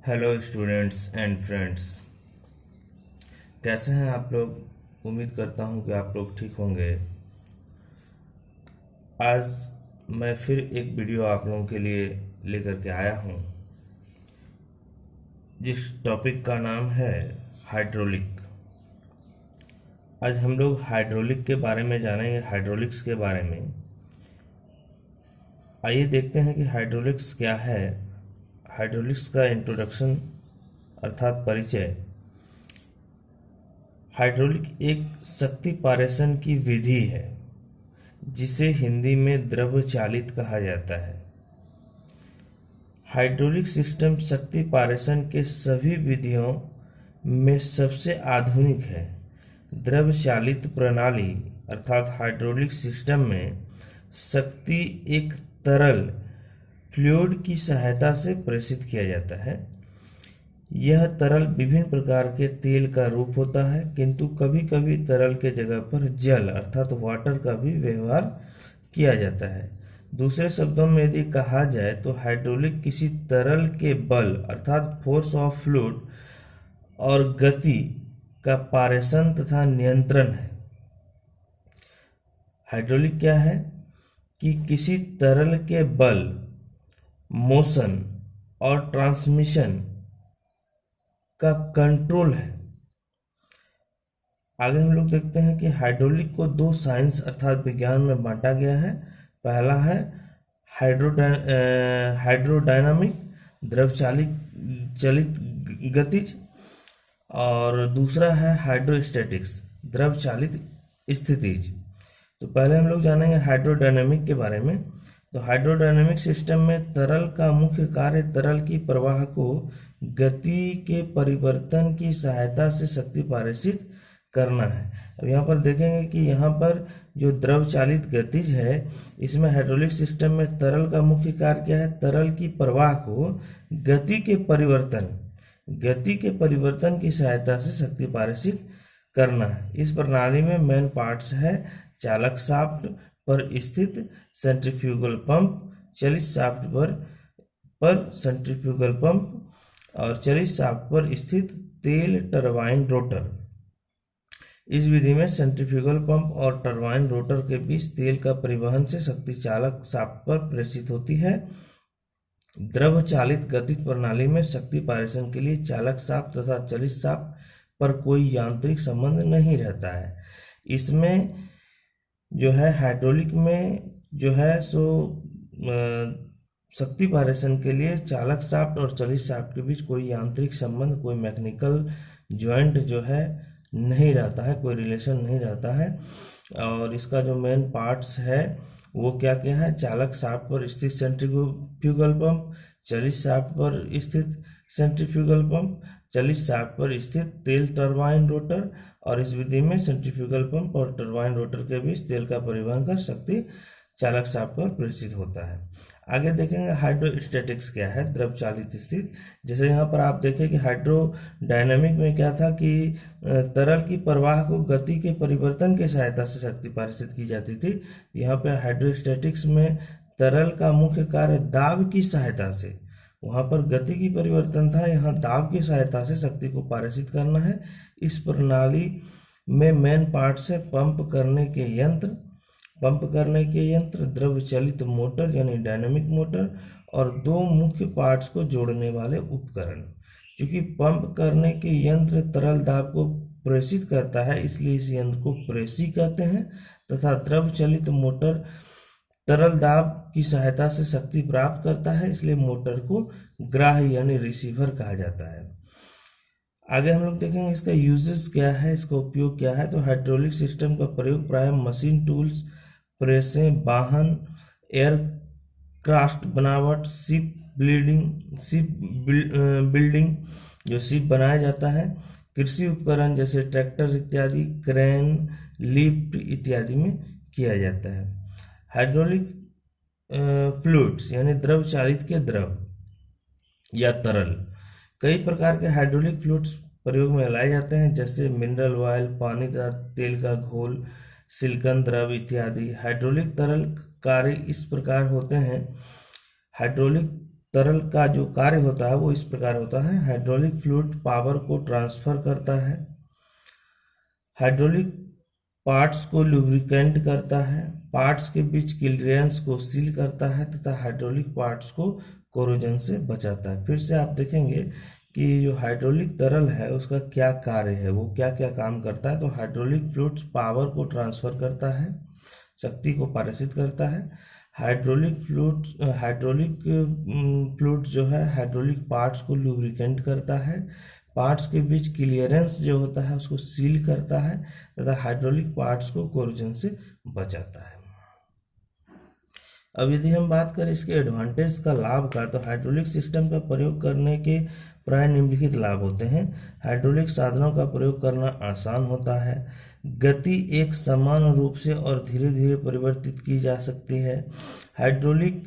Hello students and friends, कैसे हैं आप लोग। उम्मीद करता हूं कि आप लोग ठीक होंगे। आज मैं फिर एक वीडियो आप लोगों के लिए लेकर के आया हूं, जिस टॉपिक का नाम है हाइड्रोलिक। आज हम लोग हाइड्रोलिक के बारे में जानेंगे, हाइड्रोलिक्स के बारे में। आइए देखते हैं कि हाइड्रोलिक्स क्या है। हाइड्रोलिक्स का इंट्रोडक्शन अर्थात परिचय। हाइड्रोलिक एक शक्ति पारेषण की विधि है जिसे हिंदी में द्रव चालित कहा जाता है। हाइड्रोलिक सिस्टम शक्ति पारेषण के सभी विधियों में सबसे आधुनिक है। द्रव चालित प्रणाली अर्थात हाइड्रोलिक सिस्टम में शक्ति एक तरल फ्लूइड की सहायता से प्रेषित किया जाता है। यह तरल विभिन्न प्रकार के तेल का रूप होता है, किंतु कभी कभी तरल के जगह पर जल अर्थात वाटर का भी व्यवहार किया जाता है। दूसरे शब्दों में यदि कहा जाए तो हाइड्रोलिक किसी तरल के बल अर्थात फोर्स ऑफ फ्लूइड और गति का पारेषण तथा नियंत्रण है। हाइड्रोलिक क्या है कि किसी तरल के बल, मोशन और ट्रांसमिशन का कंट्रोल है। आगे हम लोग देखते हैं कि हाइड्रोलिक को दो साइंस अर्थात विज्ञान में बांटा गया है। पहला है हाइड्रोडायनामिक द्रव चलित गतिज, और दूसरा है हाइड्रोस्टैटिक्स द्रव चालित स्थितिज। तो पहले हम लोग जानेंगे हाइड्रोडायनामिक के बारे में। तो हाइड्रोडायनामिक सिस्टम में तरल का मुख्य कार्य तरल की प्रवाह को गति के परिवर्तन की सहायता से शक्ति पारेषित करना है। अब यहाँ पर देखेंगे कि यहाँ पर जो द्रव चालित गतिज है, इसमें हाइड्रोलिक सिस्टम में तरल का मुख्य कार्य क्या है? तरल की प्रवाह को गति के परिवर्तन की सहायता से शक्ति पारेषित करना है। इस प्रणाली में मेन पार्ट्स है चालक शाफ्ट पर स्थित सेंट्रीफ्यूगल पंप, चलित शाफ्ट पर सेंट्रीफ्यूगल पंप और चलित शाफ्ट पर स्थित तेल टरबाइन रोटर। इस विधि में सेंट्रीफ्यूगल पंप और टरबाइन रोटर के बीच तेल का परिवहन से शक्ति चालक शाफ्ट पर प्रेषित होती है। द्रव चालित गतिज प्रणाली में शक्ति पारेषण के लिए चालक शाफ्ट तथा चलित शाफ्ट पर कोई यांत्रिक संबंध नहीं रहता है। इसमें जो है हाइड्रोलिक में जो है सो शक्ति पारेषण के लिए चालक शाफ्ट और चलित शाफ्ट के बीच कोई यांत्रिक संबंध, कोई मैकेनिकल ज्वाइंट जो है नहीं रहता है, कोई रिलेशन नहीं रहता है। और इसका जो मेन पार्ट्स है वो क्या क्या है? चालक शाफ्ट पर स्थित सेंट्रीफ्यूगल पंप, चलित शाफ्ट पर स्थित सेंट्रीफ्यूगल पंप, चलित शाफ्ट पर स्थित तेल टरबाइन रोटर। और इस विधि में सेंट्रीफ्यूगल पंप और टरबाइन रोटर के बीच तेल का परिवहन कर शक्ति चालक शाफ्ट पर प्रेषित होता है। आगे देखेंगे हाइड्रोस्टैटिक्स क्या है, द्रव चालित स्थिति। जैसे यहाँ पर आप देखें कि हाइड्रोडायनामिक में क्या था कि तरल की प्रवाह को गति के परिवर्तन के सहायता से शक्ति पारेषित की जाती थी। यहाँ पे हाइड्रोस्टैटिक्स में तरल का मुख्य कार्य दाब की सहायता से, वहाँ पर गति की परिवर्तन था, यहाँ दाब की सहायता से शक्ति को पारेषित करना है। इस प्रणाली में मेन पार्ट्स है पंप करने के यंत्र, द्रव चालित मोटर यानी डायनामिक मोटर, और दो मुख्य पार्ट्स को जोड़ने वाले उपकरण। क्योंकि पंप करने के यंत्र तरल दाब को प्रेषित करता है, इसलिए इस यंत्र को प्रेसी कहते हैं, तथा द्रव चालित मोटर तरल दाब की सहायता से शक्ति प्राप्त करता है, इसलिए मोटर को ग्राह्य यानी रिसीवर कहा जाता है। आगे हम लोग देखेंगे इसका यूजेस क्या है, इसका उपयोग क्या है। तो हाइड्रोलिक सिस्टम का प्रयोग प्रायः मशीन टूल्स, प्रेसें, वाहन, एयरक्राफ्ट बनावट, शिप बिल्डिंग जो शिप बनाया जाता है, कृषि उपकरण जैसे ट्रैक्टर इत्यादि, क्रेन, लिफ्ट इत्यादि में किया जाता है। हाइड्रोलिक फ्लूइड्स यानी द्रव चालित के द्रव या तरल। कई प्रकार के हाइड्रोलिक फ्लूइड्स प्रयोग में लाए जाते हैं, जैसे मिनरल ऑयल, पानी तथा तेल का घोल, सिलिकॉन द्रव इत्यादि। हाइड्रोलिक तरल कार्य इस प्रकार होते हैं। हाइड्रोलिक तरल का जो कार्य होता है वो इस प्रकार होता है। हाइड्रोलिक फ्लूइड पावर को ट्रांसफर करता है, हाइड्रोलिक पार्ट्स को लुब्रिकेंट करता है, पार्ट्स के बीच क्लियरेंस को सील करता है तथा हाइड्रोलिक पार्ट्स को कोरोजन से बचाता है। फिर से आप देखेंगे कि जो हाइड्रोलिक तरल है उसका क्या कार्य है, वो क्या क्या काम करता है। तो हाइड्रोलिक फ्लूइड्स पावर को ट्रांसफर करता है, शक्ति को पारित करता है। हाइड्रोलिक फ्लूइड जो है हाइड्रोलिक पार्ट्स को लुब्रिकेंट करता है, पार्ट्स के बीच क्लियरेंस जो होता है उसको सील करता है तथा हाइड्रोलिक पार्ट्स को कोरोजन से बचाता है। अब यदि हम बात करें इसके एडवांटेज का, लाभ का, तो हाइड्रोलिक सिस्टम का प्रयोग करने के प्राय निम्नलिखित लाभ होते हैं। हाइड्रोलिक साधनों का प्रयोग करना आसान होता है, गति एक समान रूप से और धीरे धीरे परिवर्तित की जा सकती है। हाइड्रोलिक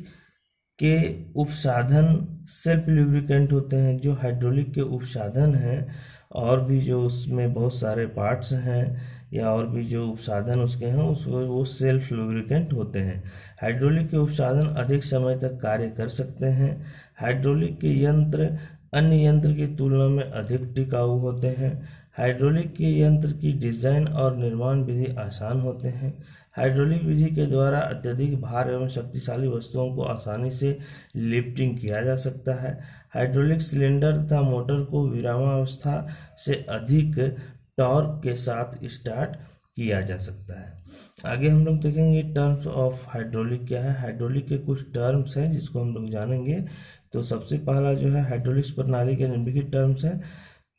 के उपसाधन सेल्फ लुब्रिकेंट होते हैं। जो हाइड्रोलिक के उपसाधन हैं और भी जो उसमें बहुत सारे पार्ट्स हैं या और भी जो उपसाधन उसके हैं वो सेल्फ लुब्रिकेंट होते हैं। हाइड्रोलिक के उपसाधन अधिक समय तक कार्य कर सकते हैं। हाइड्रोलिक के यंत्र अन्य यंत्र की तुलना में अधिक टिकाऊ होते हैं। हाइड्रोलिक के यंत्र की डिजाइन और निर्माण विधि आसान होते हैं। हाइड्रोलिक विधि के द्वारा अत्यधिक भार एवं शक्तिशाली वस्तुओं को आसानी से लिफ्टिंग किया जा सकता है। हाइड्रोलिक सिलेंडर तथा मोटर को विरामावस्था से अधिक टॉर्क के साथ स्टार्ट किया जा सकता है। आगे हम लोग देखेंगे टर्म्स ऑफ हाइड्रोलिक क्या है। हाइड्रोलिक के कुछ टर्म्स हैं जिसको हम लोग जानेंगे। तो सबसे पहला जो है हाइड्रोलिक्स प्रणाली के निम्नलिखित टर्म्स हैं।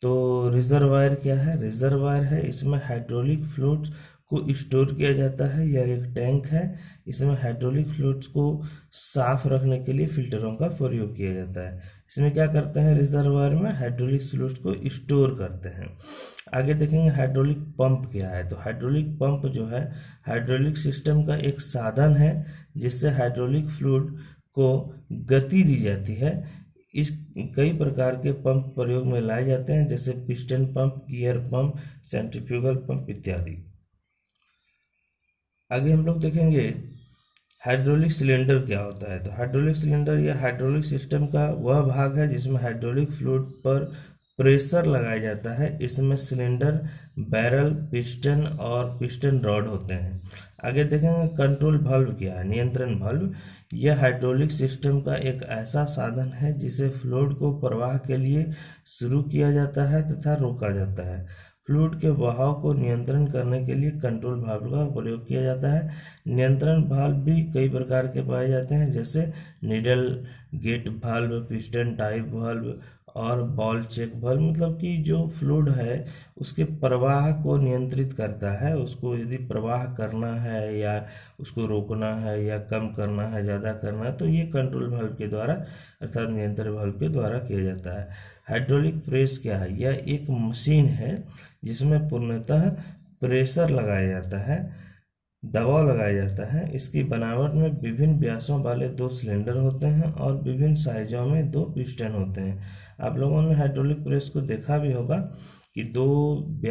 तो रिजर्वायर क्या है? रिजर्वायर है, इसमें हाइड्रोलिक फ्लूइड्स को स्टोर किया जाता है। यह एक टैंक है, इसमें हाइड्रोलिक फ्लूइड्स को साफ रखने के लिए फिल्टरों का प्रयोग किया जाता है। इसमें क्या करते हैं, रिजर्वायर में हाइड्रोलिक फ्लूइड्स को स्टोर करते हैं। आगे देखेंगे हाइड्रोलिक पंप क्या है। तो हाइड्रोलिक पंप जो है हाइड्रोलिक सिस्टम का एक साधन है जिससे हाइड्रोलिक फ्लूइड को गति दी जाती है। इस कई प्रकार के पंप प्रयोग में लाए जाते हैं जैसे piston pump, gear pump, centrifugal pump इत्यादि। आगे हम लोग देखेंगे हाइड्रोलिक सिलेंडर क्या होता है। तो हाइड्रोलिक सिलेंडर या हाइड्रोलिक सिस्टम का वह भाग है जिसमें हाइड्रोलिक फ्लूइड पर प्रेशर लगाया जाता है। इसमें सिलेंडर, बैरल, पिस्टन और पिस्टन रॉड होते हैं। आगे देखेंगे कंट्रोल वाल्व क्या है, नियंत्रण वाल्व। यह हाइड्रोलिक सिस्टम का एक ऐसा साधन है जिसे फ्लूइड को प्रवाह के लिए शुरू किया जाता है तथा रोका जाता है। फ्लूइड के बहाव को नियंत्रण करने के लिए कंट्रोल वाल्व का प्रयोग किया जाता है। नियंत्रण वाल्व भी कई प्रकार के पाए जाते हैं जैसे needle gate valve, piston type valve और बॉल चेक वाल्व। मतलब कि जो फ्लूइड है उसके प्रवाह को नियंत्रित करता है। उसको यदि प्रवाह करना है या उसको रोकना है या कम करना है, ज़्यादा करना है, तो ये कंट्रोल वाल्व के द्वारा अर्थात नियंत्रण वाल्व के द्वारा किया जाता है। हाइड्रोलिक प्रेस क्या है? यह एक मशीन है जिसमें पूर्णतः प्रेशर लगाया जाता है, दबाव लगाया जाता है। इसकी बनावट में विभिन्न व्यासों वाले 2 सिलेंडर होते हैं और विभिन्न साइजों में 2 पिस्टन होते हैं। आप लोगों ने हाइड्रोलिक प्रेस को देखा भी होगा कि 2